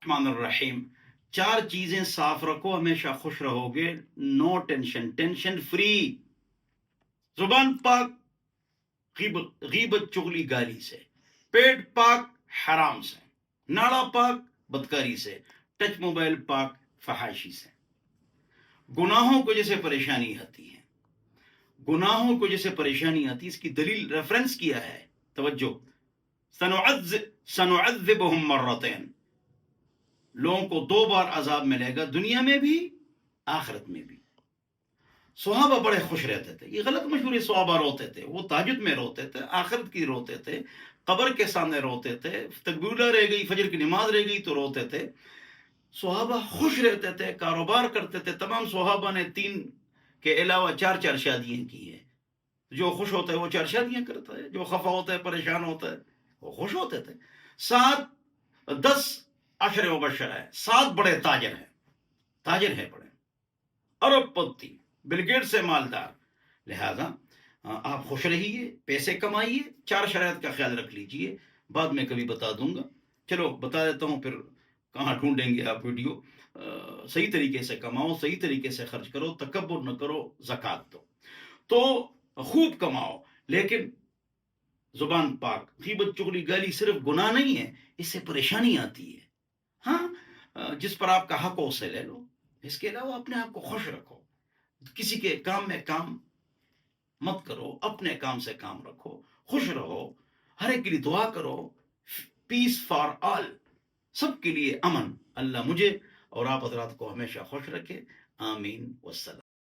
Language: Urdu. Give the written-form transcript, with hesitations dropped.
الرحمن الرحیم، چار چیزیں صاف رکھو، ہمیشہ خوش رہو گے. No tension, tension free. زبان پاک غیبت چغلی گالی سے، پیٹ پاک حرام سے، ناڑا پاک بدکاری سے، ٹچ موبائل پاک فحاشی سے. گناہوں کو جیسے پریشانی آتی ہے، گناہوں کو جیسے پریشانی آتی ہے، اس کی دلیل ریفرنس کیا ہے. توجہ، سنعذبهم مرتين، لوگوں کو دو بار عذاب ملے گا، دنیا میں بھی آخرت میں بھی. صحابہ بڑے خوش رہتے تھے. یہ غلط مشہور صحابہ روتے تھے، وہ تہجد میں روتے تھے، آخرت کی روتے تھے، قبر کے سامنے روتے تھے، تکبیرہ رہ گئی، فجر کی نماز رہ گئی تو روتے تھے. صحابہ خوش رہتے تھے، کاروبار کرتے تھے. تمام صحابہ نے 3 کے علاوہ 4 شادیاں کی ہیں. جو خوش ہوتا ہے وہ 4 شادیاں کرتا ہے، جو خفا ہوتا ہے، پریشان ہوتا ہے، وہ خوش ہوتے تھے. 10 عشر مبشر ہے، 7 بڑے تاجر ہیں، تاجر ہیں بڑے، ارب پتی، بل گیٹ سے مالدار. لہذا آپ خوش رہیے، پیسے کمائیے، 4 شرائط کا خیال رکھ لیجئے. بعد میں کبھی بتا دوں گا، چلو بتا دیتا ہوں، پھر کہاں ڈھونڈیں گے آپ ویڈیو. صحیح طریقے سے کماؤ، صحیح طریقے سے خرچ کرو، تکبر نہ کرو، زکوٰۃ دو تو خوب کماؤ. لیکن زبان پاک. غیبت چغلی گالی صرف گناہ نہیں ہے، اس سے پریشانی آتی ہے. ہاں، جس پر آپ کا حق ہو اسے لے لو. اس کے علاوہ اپنے آپ کو خوش رکھو، کسی کے کام میں کام مت کرو، اپنے کام سے کام رکھو، خوش رہو، ہر ایک کے لیے دعا کرو. پیس فار آل، سب کے لیے امن. اللہ مجھے اور آپ حضرات کو ہمیشہ خوش رکھے. آمین والسلام.